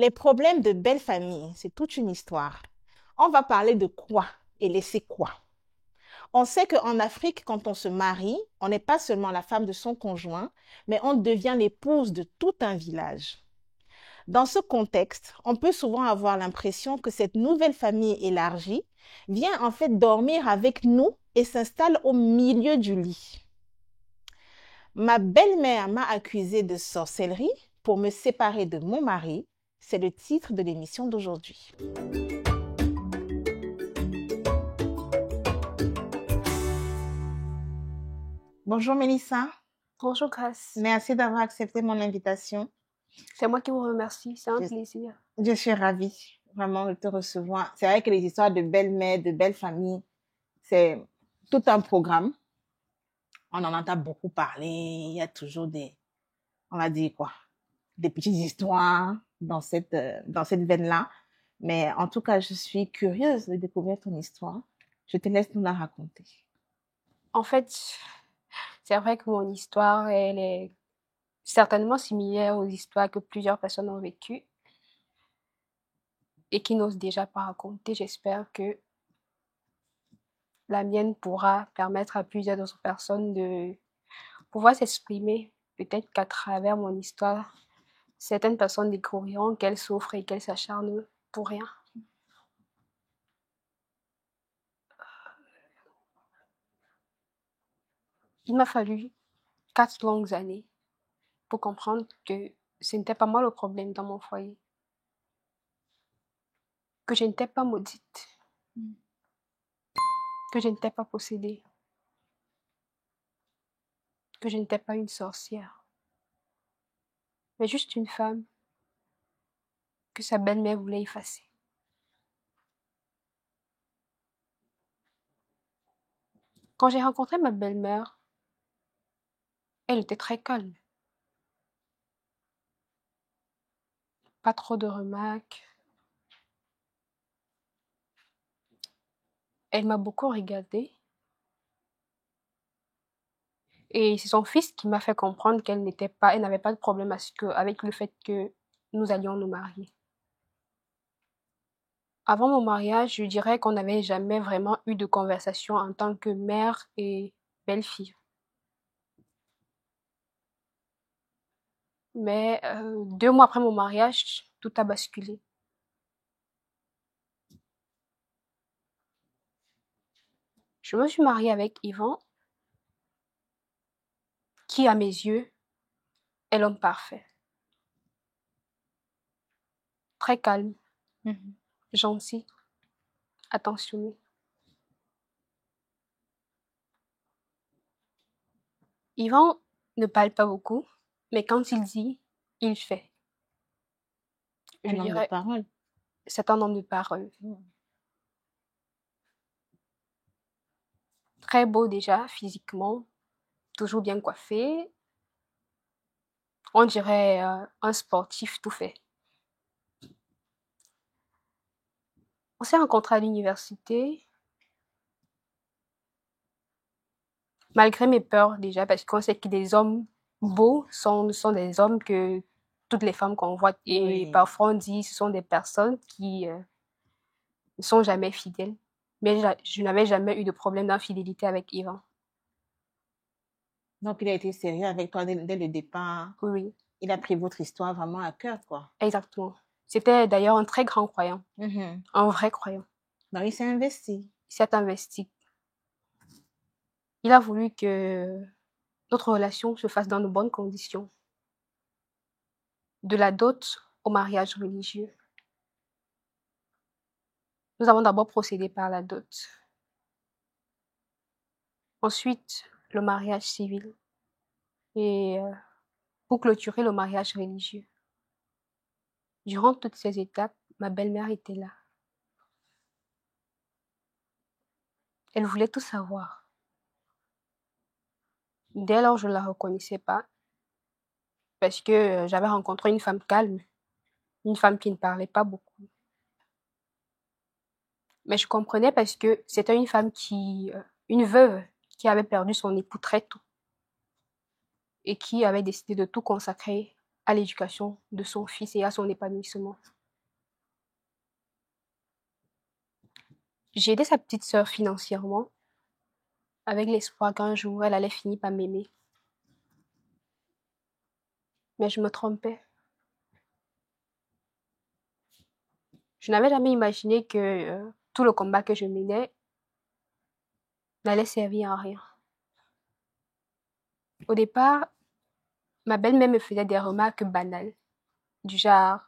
Les problèmes de belle famille, c'est toute une histoire. On va parler de quoi et laisser quoi. On sait qu'en Afrique, quand on se marie, on n'est pas seulement la femme de son conjoint, mais on devient l'épouse de tout un village. Dans ce contexte, on peut souvent avoir l'impression que cette nouvelle famille élargie vient en fait dormir avec nous et s'installe au milieu du lit. Ma belle-mère m'a accusée de sorcellerie pour me séparer de mon mari. C'est le titre de l'émission d'aujourd'hui. Bonjour Mélissa, Bonjour Grace, merci d'avoir accepté mon invitation. c'est moi qui vous remercie, c'est un Je, plaisir. je suis ravie vraiment de te recevoir. C'est vrai que les histoires de belle-mère, de belle famille, c'est tout un programme. On en entend beaucoup parler. Il y a toujours on va dire quoi, des petites histoires dans cette veine-là. Mais en tout cas, je suis curieuse de découvrir ton histoire. Je te laisse nous la raconter. En fait, c'est vrai que mon histoire, elle est certainement similaire aux histoires que plusieurs personnes ont vécues et qui n'osent déjà pas raconter. J'espère que la mienne pourra permettre à plusieurs d'autres personnes de pouvoir s'exprimer. Peut-être qu'à travers mon histoire, certaines personnes découvriront qu'elles souffrent et qu'elles s'acharnent pour rien. Il m'a fallu 4 longues années pour comprendre que ce n'était pas moi le problème dans mon foyer, que je n'étais pas maudite, que je n'étais pas possédée, que je n'étais pas une sorcière, mais juste une femme que sa belle-mère voulait effacer. Quand j'ai rencontré ma belle-mère, elle était très calme, pas trop de remarques. Elle m'a beaucoup regardée et c'est son fils qui m'a fait comprendre qu'elle elle n'avait pas de problème avec le fait que nous allions nous marier. Avant mon mariage, je dirais qu'on n'avait jamais vraiment eu de conversation en tant que mère et belle-fille. Mais 2 mois après mon mariage, tout a basculé. Je me suis mariée avec Yvan, qui, à mes yeux, est l'homme parfait. Très calme, gentil, attentionné. Yvan ne parle pas beaucoup, mais quand il dit, il fait. Je Un homme de dirais, parole. c'est un homme de parole. Très beau déjà, physiquement, toujours bien coiffé. On dirait un sportif tout fait. On s'est rencontrés à l'université, malgré mes peurs déjà, parce qu'on sait que des hommes beaux sont des hommes que toutes les femmes convoitent. Et Oui. parfois on dit que ce sont des personnes qui ne sont jamais fidèles. Mais je n'avais jamais eu de problème d'infidélité avec Yvan. Donc, il a été sérieux avec toi dès le départ. Oui, Il a pris votre histoire vraiment à cœur, quoi. exactement. C'était d'ailleurs un très grand croyant, un vrai croyant. Donc, il s'est investi. Il s'est investi. Il a voulu que notre relation se fasse dans de bonnes conditions. De la dot au mariage religieux. Nous avons d'abord procédé par la dot. Ensuite, le mariage civil. Et pour clôturer le mariage religieux. Durant toutes ces étapes, ma belle-mère était là. Elle voulait tout savoir. Dès lors, je ne la reconnaissais pas parce que j'avais rencontré une femme calme, une femme qui ne parlait pas beaucoup. Mais je comprenais parce que c'était une femme une veuve qui avait perdu son époux très tôt et qui avait décidé de tout consacrer à l'éducation de son fils et à son épanouissement. J'ai aidé sa petite sœur financièrement avec l'espoir qu'un jour elle allait finir par m'aimer. Mais je me trompais. Je n'avais jamais imaginé que tout le combat que je menais n'allait servir à rien. Au départ, ma belle-mère me faisait des remarques banales, du genre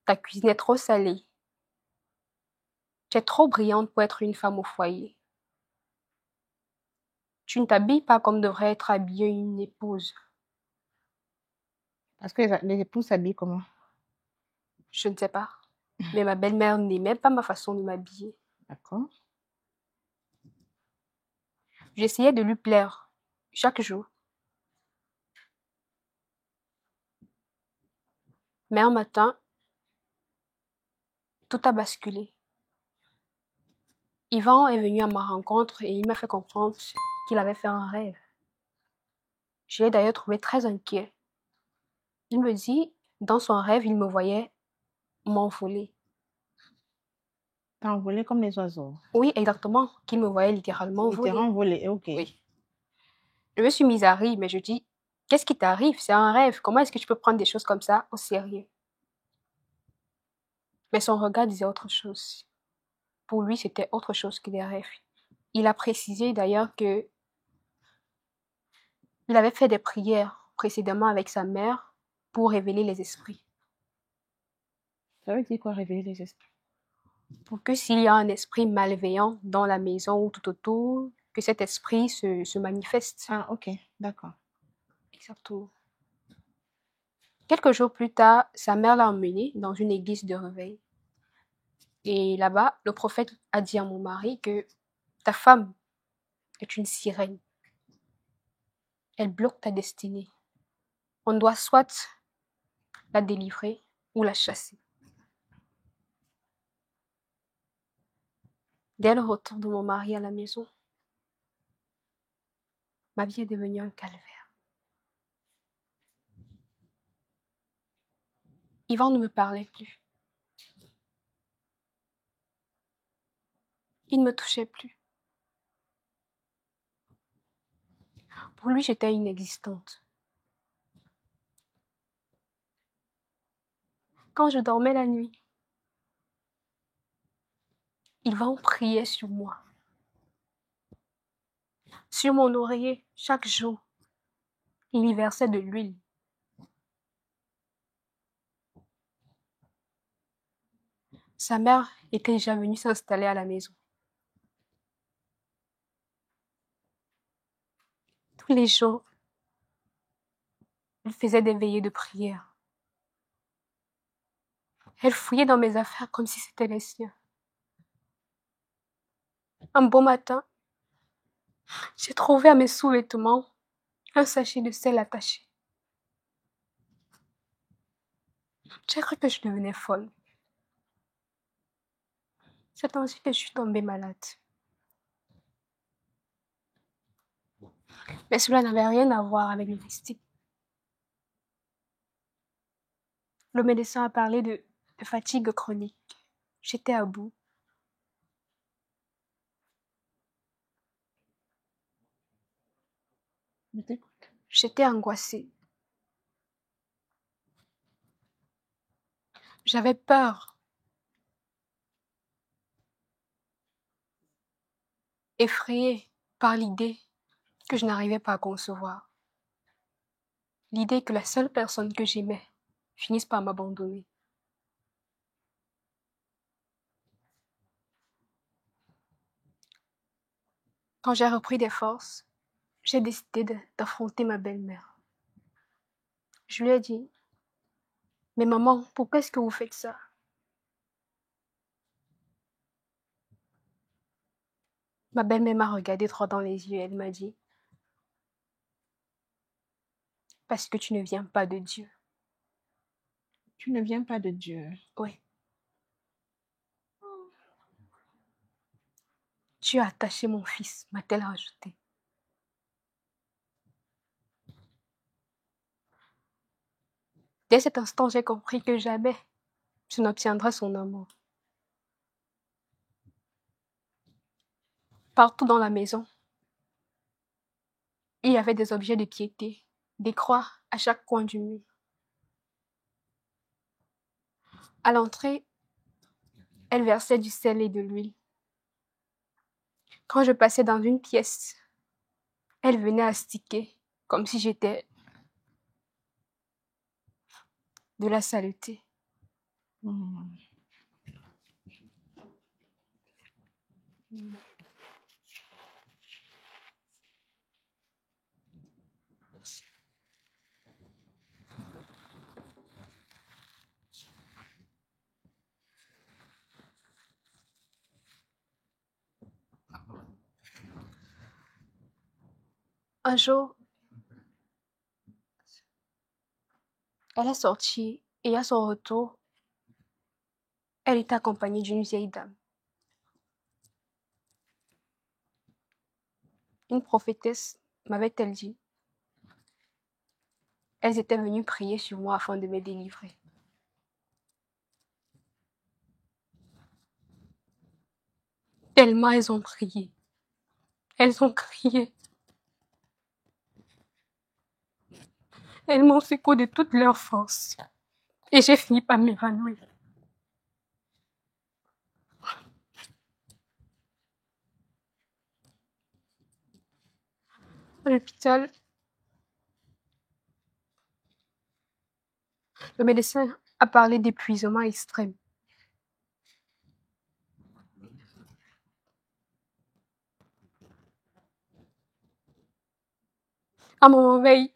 ta cuisine est trop salée, tu es trop brillante pour être une femme au foyer, tu ne t'habilles pas comme devrait être habillée une épouse. Parce que les épouses s'habillent comment? Je ne sais pas. Mais ma belle-mère n'aimait pas ma façon de m'habiller. D'accord. J'essayais de lui plaire chaque jour. Mais un matin, tout a basculé. Yvan est venu à ma rencontre et il m'a fait comprendre qu'il avait fait un rêve. Je l'ai d'ailleurs trouvé très inquiet. Il me dit, dans son rêve, il me voyait m'envoler. T'as envolé comme les oiseaux. Oui, exactement, qu'il me voyait littéralement Il t'est voler. envolé, ok. Oui. Je me suis mise à rire, mais je dis, qu'est-ce qui t'arrive? C'est un rêve. Comment est-ce que tu peux prendre des choses comme ça au sérieux? Mais son regard disait autre chose. Pour lui, c'était autre chose que des rêves. Il a précisé d'ailleurs que il avait fait des prières précédemment avec sa mère pour révéler les esprits. Ça veut dire quoi, réveiller les esprits? Pour que s'il y a un esprit malveillant dans la maison ou tout autour, que cet esprit se manifeste. Ah, ok, d'accord. Exactement. Quelques jours plus tard, sa mère l'a emmené dans une église de réveil. Et là-bas, le prophète a dit à mon mari que ta femme est une sirène. Elle bloque ta destinée. On doit soit la délivrer ou la chasser. Dès le retour de mon mari à la maison, ma vie est devenue un calvaire. Yvan ne me parlait plus. Il ne me touchait plus. Pour lui, j'étais inexistante. Quand je dormais la nuit, Yvan priait sur moi. Sur mon oreiller, chaque jour, il y versait de l'huile. Sa mère était déjà venue s'installer à la maison. Tous les jours, elle faisait des veillées de prière. Elle fouillait dans mes affaires comme si c'était les siens. Un beau matin, j'ai trouvé à mes sous-vêtements un sachet de sel attaché. J'ai cru que je devenais folle. C'est ainsi que je suis tombée malade. Mais cela n'avait rien à voir avec le mystique. Le médecin a parlé de fatigue chronique. J'étais à bout. Je t'écoute. J'étais angoissée. J'avais peur. Effrayée par l'idée que je n'arrivais pas à concevoir. L'idée que la seule personne que j'aimais finisse par m'abandonner. Quand j'ai repris des forces, j'ai décidé d'affronter ma belle-mère. Je lui ai dit, mais maman, pourquoi est-ce que vous faites ça? Ma belle-mère m'a regardé droit dans les yeux et elle m'a dit, parce que tu ne viens pas de Dieu. Tu ne viens pas de Dieu. Oui. Tu as attaché mon fils, m'a-t-elle rajouté. Dès cet instant, j'ai compris que jamais je n'obtiendrai son amour. Partout dans la maison, il y avait des objets de piété, des croix à chaque coin du mur. À l'entrée, elle versait du sel et de l'huile. Quand je passais dans une pièce, elle venait astiquer, comme si j'étais de la saleté. Mm. Un jour, elle est sortie et à son retour, elle était accompagnée d'une vieille dame, une prophétesse, m'avait-elle dit. Elles étaient venues prier sur moi afin de me délivrer. Tellement elles ont prié. Elles ont crié. Elles m'ont secoué de toutes leurs forces. Et j'ai fini par m'évanouir. À l'hôpital, le médecin a parlé d'épuisement extrême. À mon réveil,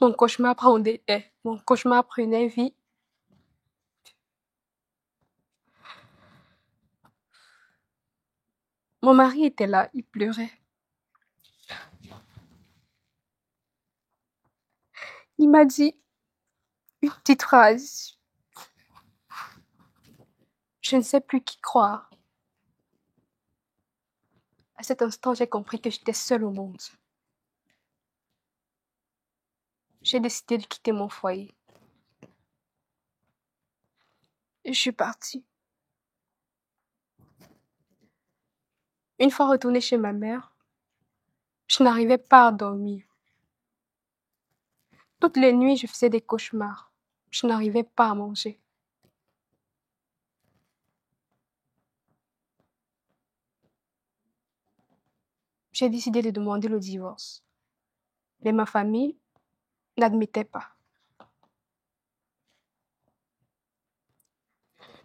mon cauchemar prenait vie. Mon mari était là, il pleurait. Il m'a dit une petite phrase. Je ne sais plus qui croire. À cet instant, j'ai compris que j'étais seule au monde. J'ai décidé de quitter mon foyer. Et je suis partie. Une fois retournée chez ma mère, je n'arrivais pas à dormir. Toutes les nuits, je faisais des cauchemars. Je n'arrivais pas à manger. J'ai décidé de demander le divorce. Mais ma famille n'admettait pas.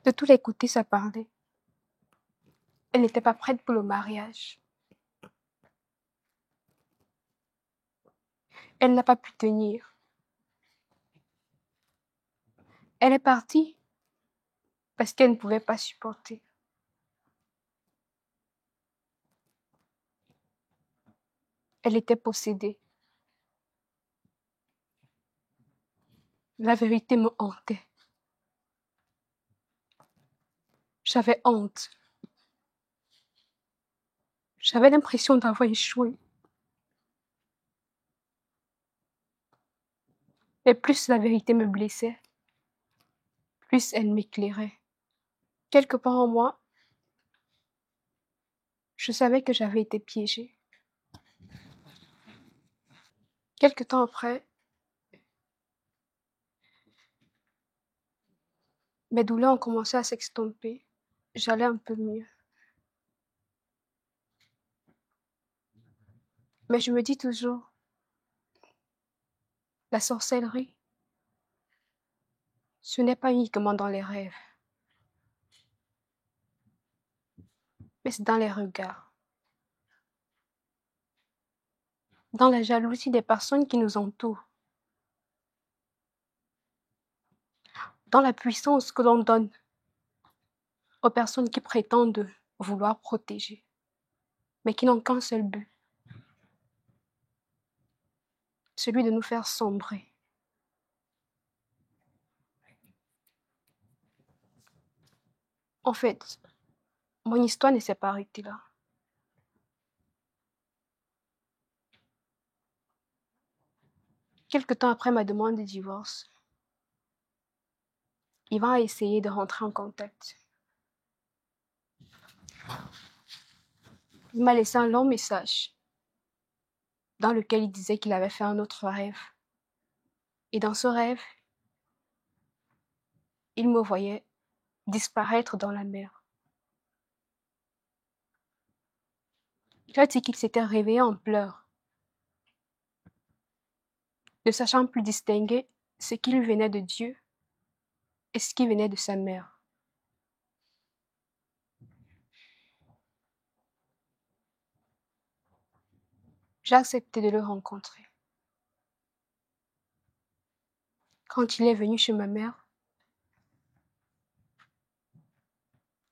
De tous les côtés, ça parlait. Elle n'était pas prête pour le mariage. Elle n'a pas pu tenir. Elle est partie parce qu'elle ne pouvait pas supporter. Elle était possédée. La vérité me hantait. J'avais honte. J'avais l'impression d'avoir échoué. Et plus la vérité me blessait, plus elle m'éclairait. Quelque part en moi, je savais que j'avais été piégée. Quelque temps après, mes douleurs ont commencé à s'estomper. J'allais un peu mieux. Mais je me dis toujours, la sorcellerie, ce n'est pas uniquement dans les rêves, mais c'est dans les regards, dans la jalousie des personnes qui nous entourent, dans la puissance que l'on donne aux personnes qui prétendent vouloir protéger, mais qui n'ont qu'un seul but, celui de nous faire sombrer. En fait, mon histoire ne s'est pas arrêtée là. Quelque temps après ma demande de divorce, Ivan a essayé de rentrer en contact. Il m'a laissé un long message dans lequel il disait qu'il avait fait un autre rêve. Et dans ce rêve, il me voyait disparaître dans la mer. Il a dit qu'il s'était réveillé en pleurs, ne sachant plus distinguer ce qui lui venait de Dieu et ce qui venait de sa mère. J'ai accepté de le rencontrer. Quand il est venu chez ma mère,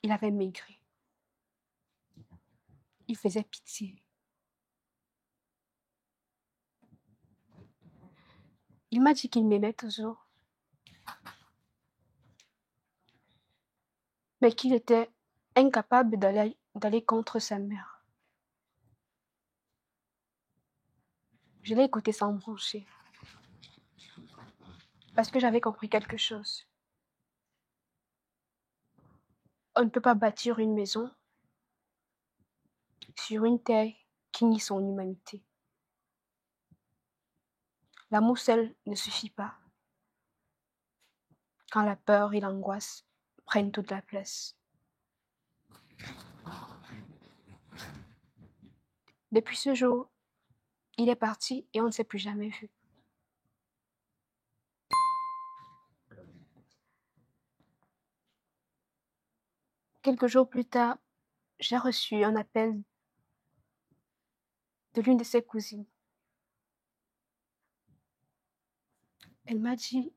il avait maigri. Il faisait pitié. Il m'a dit qu'il m'aimait toujours, mais qu'il était incapable d'aller contre sa mère. Je l'ai écouté sans broncher, parce que j'avais compris quelque chose. On ne peut pas bâtir une maison sur une terre qui nie son humanité. L'amour seul ne suffit pas quand la peur et l'angoisse prennent toute la place. Depuis ce jour, il est parti et on ne s'est plus jamais vu. Quelques jours plus tard, j'ai reçu un appel de l'une de ses cousines. Elle m'a dit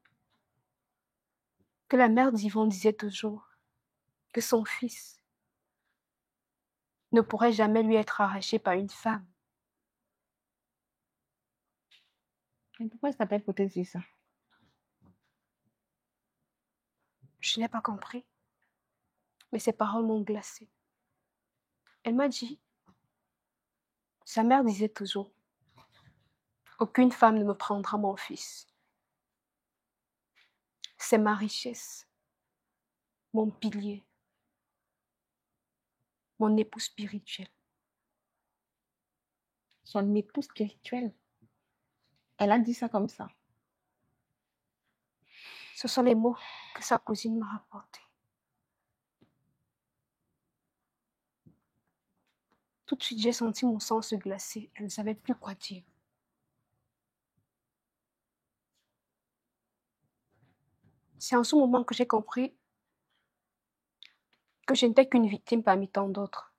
que la mère d'Yvon disait toujours que son fils ne pourrait jamais lui être arraché par une femme. Et pourquoi ça t'appelle pour te dire ça? Je n'ai pas compris, mais ses paroles m'ont glacée. Elle m'a dit, sa mère disait toujours, aucune femme ne me prendra mon fils. C'est ma richesse, mon pilier, mon époux spirituel. Son époux spirituel. Elle a dit ça comme ça. Ce sont les mots que sa cousine m'a rapportés. Tout de suite, j'ai senti mon sang se glacer. Je ne savais plus quoi dire. C'est en ce moment que j'ai compris que je n'étais qu'une victime parmi tant d'autres.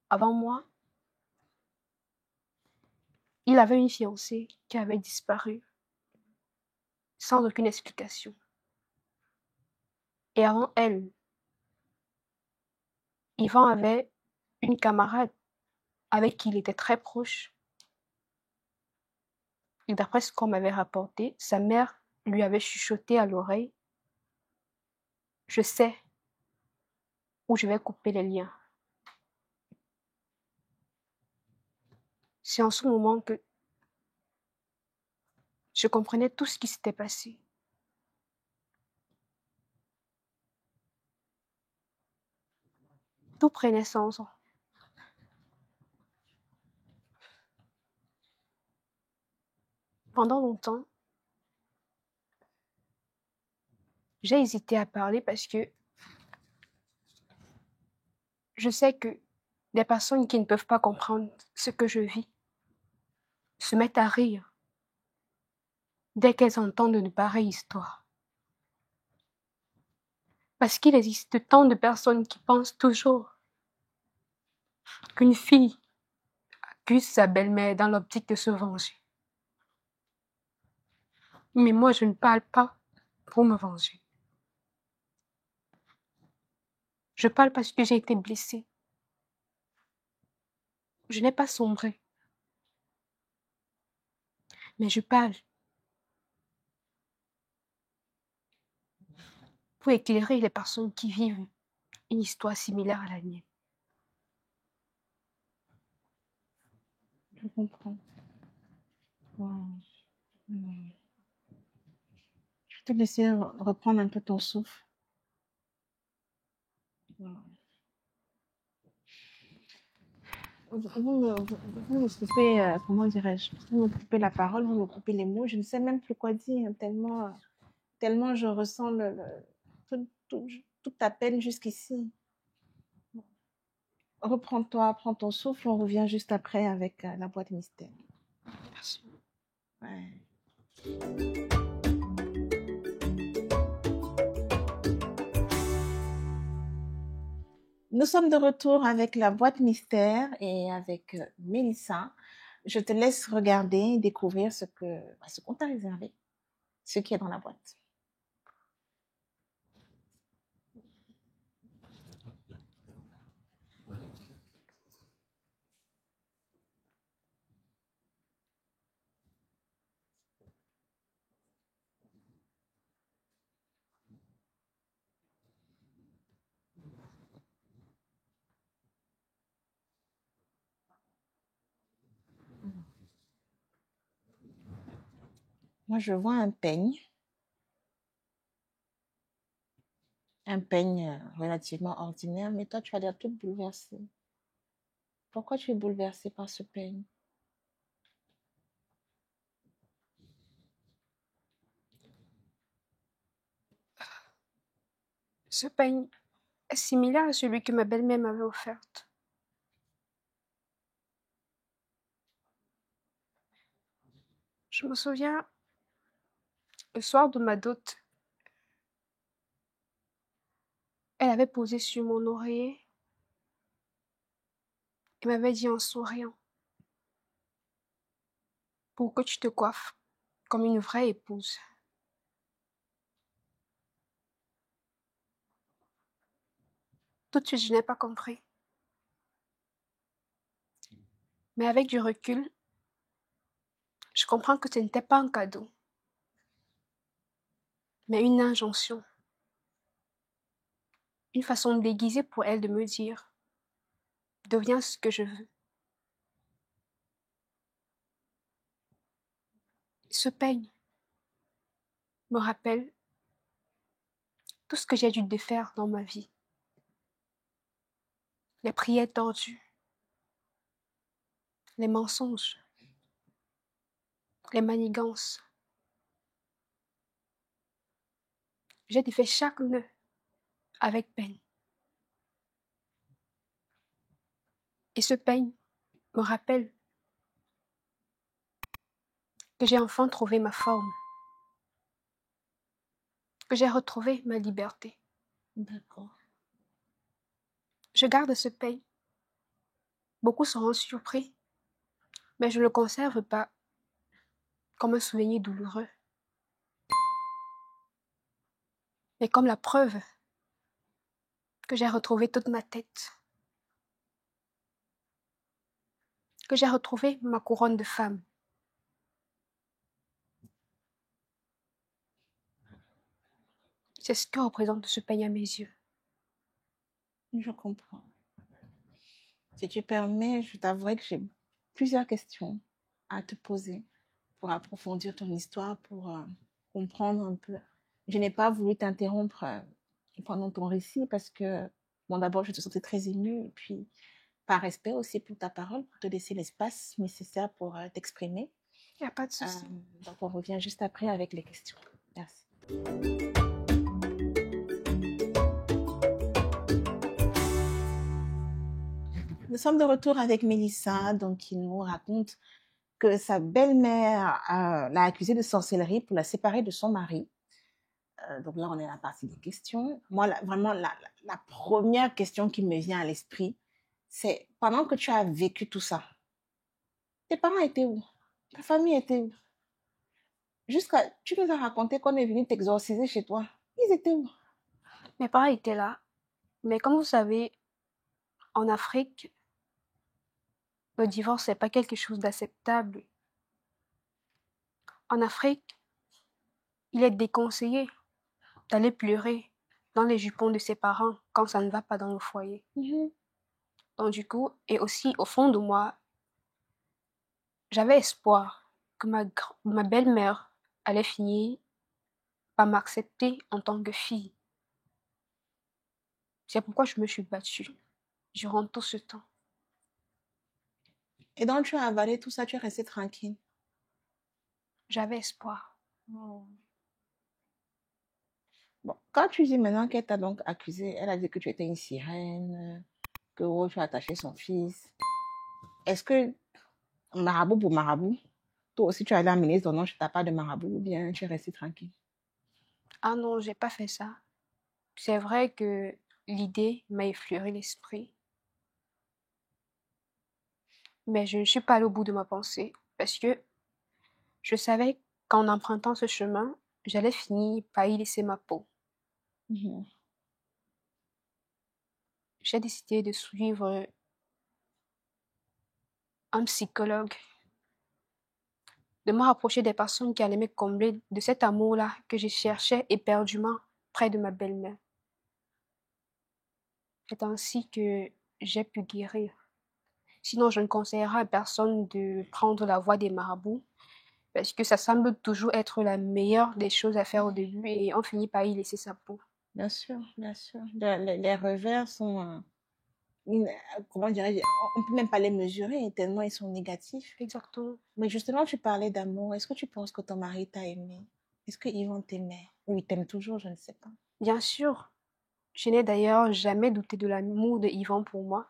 Avant moi, il avait une fiancée qui avait disparu sans aucune explication. Et avant elle, Yvan avait une camarade avec qui il était très proche. Et d'après ce qu'on m'avait rapporté, sa mère lui avait chuchoté à l'oreille, « Je sais où je vais couper les liens. » C'est en ce moment que je comprenais tout ce qui s'était passé. Tout prenait sens. Pendant longtemps, j'ai hésité à parler parce que je sais que des personnes qui ne peuvent pas comprendre ce que je vis se mettent à rire dès qu'elles entendent une pareille histoire. Parce qu'il existe tant de personnes qui pensent toujours qu'une fille accuse sa belle-mère dans l'optique de se venger. Mais moi, je ne parle pas pour me venger. Je parle parce que j'ai été blessée. Je n'ai pas sombré. Mais je parle pour éclairer les personnes qui vivent une histoire similaire à la mienne. Je comprends. Wow. Mm. Je vais te laisser reprendre un peu ton souffle. Wow. Vous me coupez, comment dirais-je, vous me coupez la parole, vous me coupez les mots, je ne sais même plus quoi dire, tellement je ressens toute ta peine jusqu'ici. Reprends-toi, prends ton souffle, on revient juste après avec la boîte mystère. Merci. Ouais. Nous sommes de retour avec la boîte mystère et avec Mélissa. Je te laisse regarder et découvrir ce qu'on t'a réservé, ce qui est dans la boîte. Moi, je vois un peigne relativement ordinaire, mais toi, tu as l'air toute bouleversée. Pourquoi tu es bouleversée par ce peigne? Ce peigne est similaire à celui que ma belle-mère m'avait offert. Je me souviens, le soir de ma dot, elle avait posé sur mon oreiller et m'avait dit en souriant: pour que tu te coiffes comme une vraie épouse. Tout de suite, je n'ai pas compris. Mais avec du recul, je comprends que ce n'était pas un cadeau, mais une injonction. Une façon déguisée pour elle de me dire: deviens ce que je veux. Ce peigne me rappelle tout ce que j'ai dû défaire dans ma vie. Les prières tordues, les mensonges, les manigances. J'ai défait chaque nœud avec peine. Et ce peigne me rappelle que j'ai enfin trouvé ma forme, que j'ai retrouvé ma liberté. D'accord. Je garde ce peigne. Beaucoup seront surpris, mais je ne le conserve pas comme un souvenir douloureux, mais comme la preuve que j'ai retrouvé toute ma tête, que j'ai retrouvé ma couronne de femme. C'est ce que représente ce peigne à mes yeux. Je comprends. Si tu permets, je t'avouerai que j'ai plusieurs questions à te poser pour approfondir ton histoire, pour comprendre un peu. Je n'ai pas voulu t'interrompre pendant ton récit parce que, bon, d'abord, je te sentais très émue et puis, par respect aussi pour ta parole, pour te laisser l'espace nécessaire pour t'exprimer. Il n'y a pas de souci. Donc, on revient juste après avec les questions. Merci. Nous sommes de retour avec Mélissa, donc, qui nous raconte que sa belle-mère l'a accusée de sorcellerie pour la séparer de son mari. Donc là, on est à la partie des questions. Moi, vraiment, la première question qui me vient à l'esprit, c'est pendant que tu as vécu tout ça, tes parents étaient où? Ta famille était où? Tu nous as raconté qu'on est venu t'exorciser chez toi. Ils étaient où? Mes parents étaient là, mais comme vous savez, en Afrique, le divorce n'est pas quelque chose d'acceptable. En Afrique, il est déconseillé d'aller pleurer dans les jupons de ses parents quand ça ne va pas dans le foyer. Donc du coup, et aussi au fond de moi, j'avais espoir que ma belle-mère allait finir par m'accepter en tant que fille. C'est pourquoi je me suis battue durant tout ce temps. Et donc, tu as avalé tout ça, tu es resté tranquille. J'avais espoir. Oh. Bon, quand tu dis maintenant qu'elle t'a donc accusé, elle a dit que tu étais une sirène, que oh, tu as attaché son fils. Est-ce que marabout pour marabout, toi aussi tu as allé amener ton nom chez ta part de marabout ou bien tu es resté tranquille? Ah non, j'ai pas fait ça. C'est vrai que l'idée m'a effleuré l'esprit, mais je ne suis pas allée au bout de ma pensée parce que je savais qu'en empruntant ce chemin, j'allais finir par y laisser ma peau. Mhm. J'ai décidé de suivre un psychologue, de me rapprocher des personnes qui allaient me combler de cet amour-là que je cherchais éperdument près de ma belle-mère. C'est ainsi que j'ai pu guérir. Sinon, je ne conseillerais à personne de prendre la voie des marabouts parce que ça semble toujours être la meilleure des choses à faire au début et on finit par y laisser sa peau. Bien sûr, bien sûr. Les revers sont, comment dirais-je, on ne peut même pas les mesurer tellement ils sont négatifs. Exactement. Mais justement, tu parlais d'amour. Est-ce que tu penses que ton mari t'a aimé? Est-ce qu'ils vont t'aimer? Ou il t'aime toujours, je ne sais pas. Bien sûr, je n'ai d'ailleurs jamais douté de l'amour de Yvan pour moi.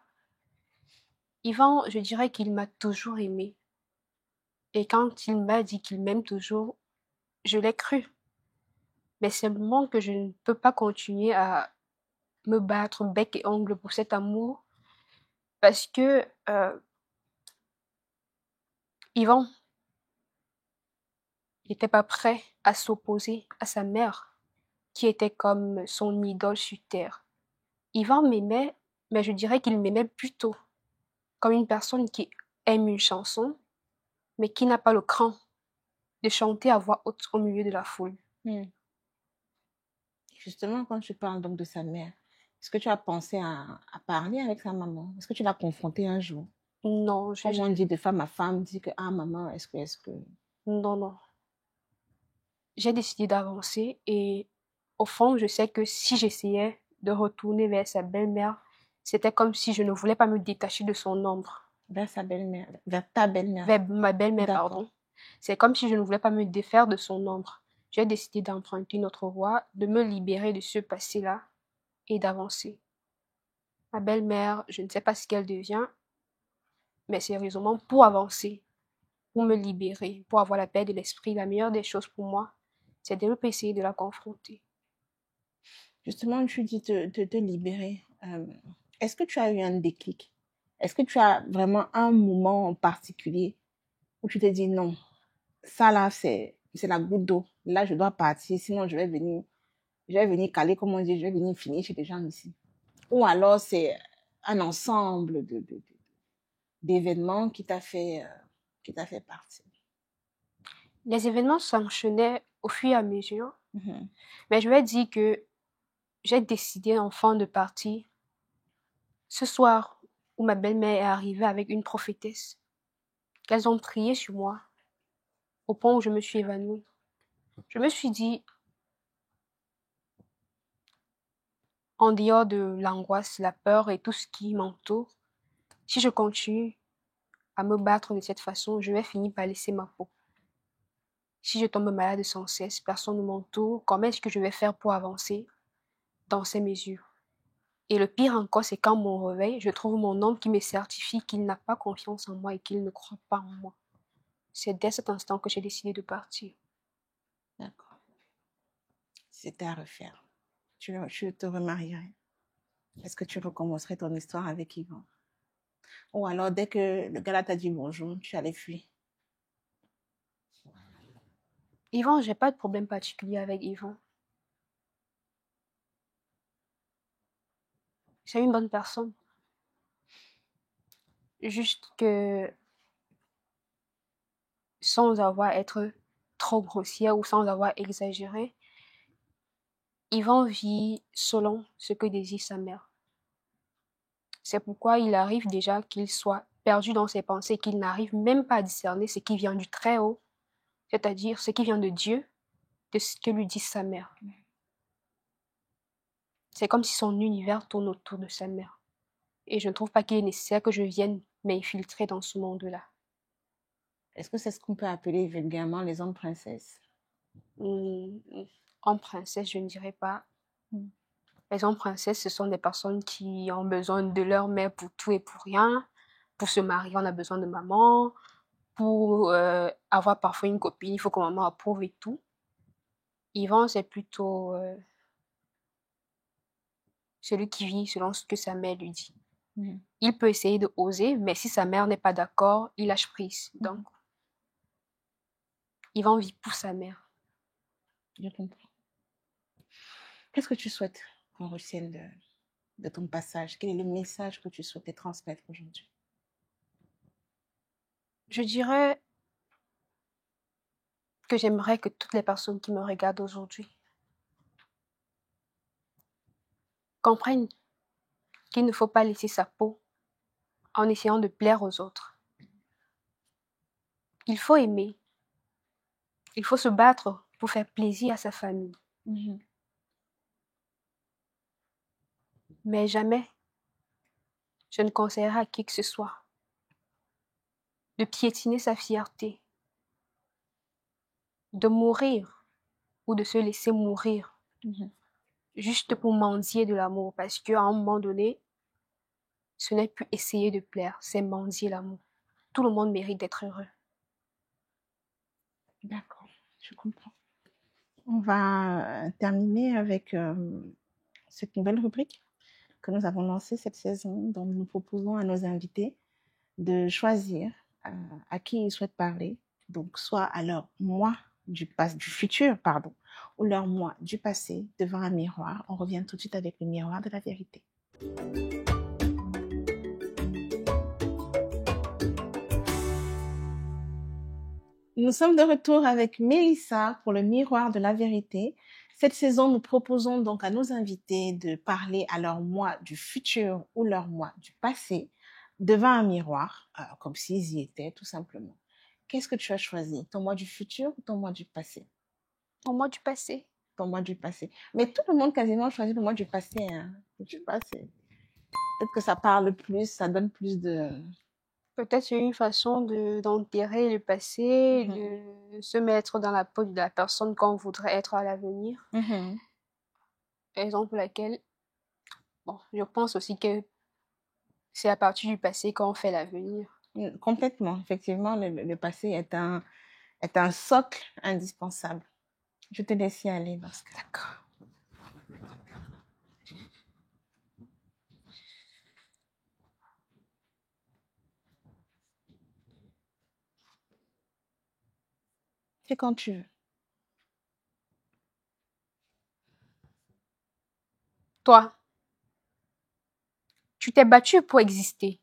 Yvan, je dirais qu'il m'a toujours aimé. Et quand il m'a dit qu'il m'aime toujours, je l'ai cru. Mais simplement que je ne peux pas continuer à me battre bec et ongle pour cet amour parce que Yvan n'était pas prêt à s'opposer à sa mère, qui était comme son idole sur terre. Yvan m'aimait, mais je dirais qu'il m'aimait plutôt comme une personne qui aime une chanson, mais qui n'a pas le cran de chanter à voix haute au milieu de la foule. Hmm. Justement, quand tu parles donc de sa mère, est-ce que tu as pensé à parler avec sa maman? Est-ce que tu l'as confrontée un jour? Non, Comme on dit de femme à femme, dit que, ah maman, est-ce que... non, non. J'ai décidé d'avancer et au fond, je sais que si j'essayais de retourner vers sa belle-mère, c'était comme si je ne voulais pas me détacher de son ombre. Vers sa belle-mère, vers ta belle-mère. Vers ma belle-mère, D'accord. pardon. C'est comme si je ne voulais pas me défaire de son ombre. J'ai décidé d'emprunter une autre voie, de me libérer de ce passé-là et d'avancer. Ma belle-mère, je ne sais pas ce qu'elle devient, mais sérieusement, pour avancer, pour me libérer, pour avoir la paix de l'esprit, la meilleure des choses pour moi, c'est de ne pas essayer de la confronter. Justement, tu dis te libérer. Est-ce que tu as eu un déclic? Est-ce que tu as vraiment un moment en particulier où tu te dis non, ça là, c'est la goutte d'eau. Là, je dois partir, sinon je vais venir caler, comme on dit, je vais venir finir chez des gens ici. Ou alors, c'est un ensemble d'événements qui t'a fait partir. Les événements s'enchaînaient au fur et à mesure, Mhm. mais je vais dire que j'ai décidé enfin de partir ce soir où ma belle-mère est arrivée avec une prophétesse. Elles ont prié sur moi au point où je me suis évanouie. Je me suis dit, en dehors de l'angoisse, la peur et tout ce qui m'entoure, si je continue à me battre de cette façon, je vais finir par laisser ma peau. Si je tombe malade sans cesse, personne ne m'entoure, comment est-ce que je vais faire pour avancer dans ces mesures? Et le pire encore, c'est quand mon réveil, je trouve mon homme qui me certifie qu'il n'a pas confiance en moi et qu'il ne croit pas en moi. C'est dès cet instant que j'ai décidé de partir. D'accord. C'était à refaire. Tu te remarierais. Est-ce que tu recommencerais ton histoire avec Yvan? Ou alors, dès que le gars t'a dit bonjour, tu allais fuir. Yvan, j'ai pas de problème particulier avec Yvan. C'est une bonne personne. Juste que sans avoir être trop grossière ou sans avoir exagéré, Yvan vit selon ce que désire sa mère. C'est pourquoi il arrive déjà qu'il soit perdu dans ses pensées, qu'il n'arrive même pas à discerner ce qui vient du très haut c'est-à-dire ce qui vient de Dieu, de ce que lui dit sa mère. C'est comme si son univers tourne autour de sa mère. Et je ne trouve pas qu'il est nécessaire que je vienne m'infiltrer dans ce monde-là. Est-ce que c'est ce qu'on peut appeler vulgairement les hommes princesses? Hommes princesses, je ne dirais pas. Les hommes princesses, ce sont des personnes qui ont besoin de leur mère pour tout et pour rien. Pour se marier, on a besoin de maman. Pour avoir parfois une copine, il faut que maman approuve et tout. Yvan, c'est plutôt celui qui vit selon ce que sa mère lui dit. Il peut essayer de oser, mais si sa mère n'est pas d'accord, il lâche prise. Donc, Yvan vit pour sa mère. Je comprends. Qu'est-ce que tu souhaites qu'on retienne de ton passage? Quel est le message que tu souhaitais transmettre aujourd'hui? Je dirais que j'aimerais que toutes les personnes qui me regardent aujourd'hui comprennent qu'il ne faut pas laisser sa peau en essayant de plaire aux autres. Il faut aimer. Il faut se battre pour faire plaisir à sa famille. Mais jamais je ne conseillerais à qui que ce soit de piétiner sa fierté, de mourir ou de se laisser mourir juste pour mendier de l'amour, parce qu'à un moment donné, ce n'est plus essayer de plaire, c'est mendier l'amour. Tout le monde mérite d'être heureux. D'accord, je comprends. On va terminer avec cette nouvelle rubrique que nous avons lancée cette saison, dont nous proposons à nos invités de choisir à qui ils souhaitent parler, donc soit à leur moi du futur, ou leur moi du passé devant un miroir. On revient tout de suite avec le miroir de la vérité. Nous sommes de retour avec Mélissa pour le miroir de la vérité. Cette saison, nous proposons donc à nos invités de parler à leur moi du futur ou leur moi du passé devant un miroir, comme s'ils y étaient tout simplement. Qu'est-ce que tu as choisi? Ton moi du futur ou ton moi du passé? Ton moi du passé. Ton moi du passé. Mais tout le monde quasiment choisit le moi du passé. Hein. Du passé. Peut-être que ça parle plus, ça donne plus de... Peut-être c'est une façon d'enterrer le passé, de se mettre dans la peau de la personne qu'on voudrait être à l'avenir. Raison pour laquelle, bon, je pense aussi que c'est à partir du passé qu'on fait l'avenir. Complètement. Effectivement, le passé est un socle indispensable. Je te laisse y aller dans ce cas. D'accord. C'est quand tu veux. Toi, tu t'es battu pour exister.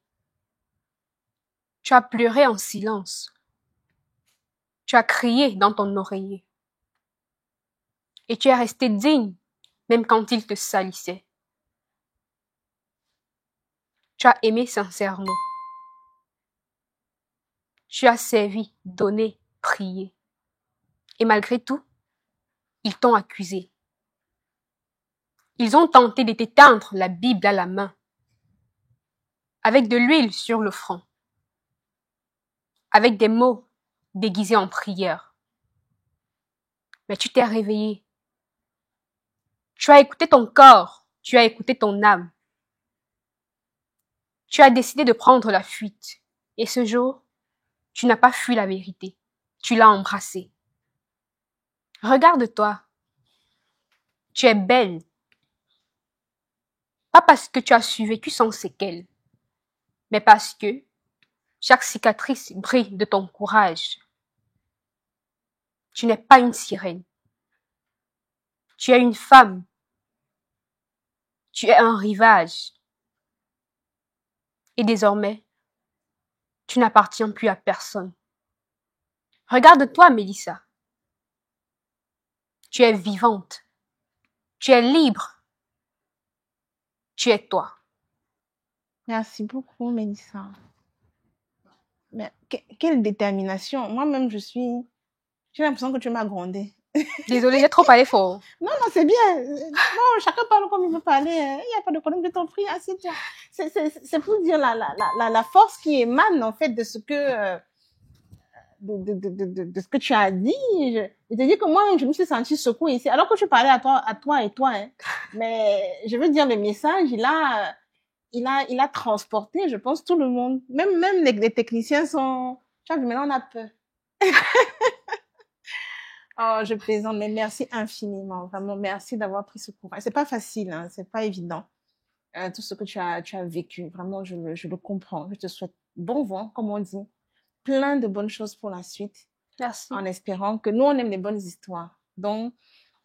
Tu as pleuré en silence. Tu as crié dans ton oreiller. Et tu es resté digne, même quand il te salissait. Tu as aimé sincèrement. Tu as servi, donné, prié. Et malgré tout, ils t'ont accusé. Ils ont tenté de t'éteindre la Bible à la main, avec de l'huile sur le front, avec des mots déguisés en prière. Mais tu t'es réveillé. Tu as écouté ton corps, tu as écouté ton âme. Tu as décidé de prendre la fuite. Et ce jour, tu n'as pas fui la vérité. Tu l'as embrassée. Regarde-toi. Tu es belle. Pas parce que tu as survécu sans séquelles, mais parce que chaque cicatrice brille de ton courage. Tu n'es pas une sirène. Tu es une femme. Tu es un rivage. Et désormais, tu n'appartiens plus à personne. Regarde-toi, Mélissa. Tu es vivante. Tu es libre. Tu es toi. Merci beaucoup, Mélissa. Mais quelle détermination. Moi-même, je suis J'ai l'impression que tu m'as grondé. Désolée, j'ai trop parlé fort. Non, c'est bien. Non, chacun parle comme il veut parler. Il n'y a pas de problème, je t'en prie, assieds-toi. C'est pour dire la force qui émane, en fait, de ce que, de ce que tu as dit. Je te dis que moi, je me suis sentie secouée ici, alors que tu parlais à toi et toi, hein. Mais je veux dire, le message, il a transporté, je pense, tout le monde. Même les techniciens sont, tu vois, maintenant on a peur. Oh, je plaisante, mais merci infiniment. Vraiment, merci d'avoir pris ce courage. C'est pas facile, hein, c'est pas évident. Tout ce que tu as vécu, vraiment, je le comprends. Je te souhaite bon vent, comme on dit. Plein de bonnes choses pour la suite, Merci. en espérant que nous, on aime les bonnes histoires. Donc,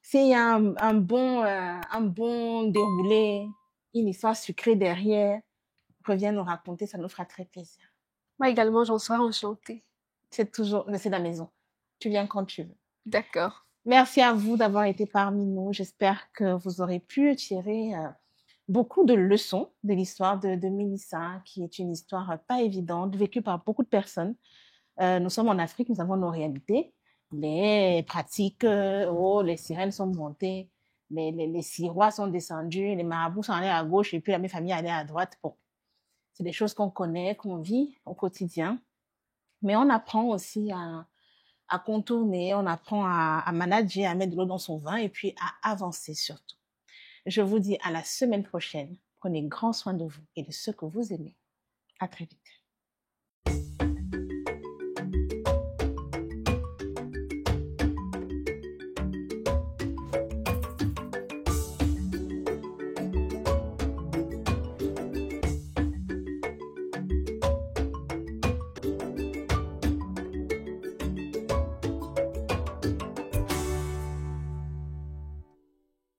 s'il y a un bon déroulé, une histoire sucrée derrière, reviens nous raconter, ça nous fera très plaisir. Moi également, j'en serais enchantée. C'est la maison. Tu viens quand tu veux. D'accord. Merci à vous d'avoir été parmi nous. J'espère que vous aurez pu tirer beaucoup de leçons de l'histoire de Mélissa, qui est une histoire pas évidente, vécue par beaucoup de personnes. Nous sommes en Afrique, nous avons nos réalités. Les pratiques, les sirènes sont montées, les sirois sont descendus, les marabouts sont allés à gauche et puis la même famille allait à droite. Bon, c'est des choses qu'on connaît, qu'on vit au quotidien. Mais on apprend aussi à contourner, on apprend à manager, à mettre de l'eau dans son vin et puis à avancer surtout. Je vous dis à la semaine prochaine. Prenez grand soin de vous et de ceux que vous aimez. À très vite.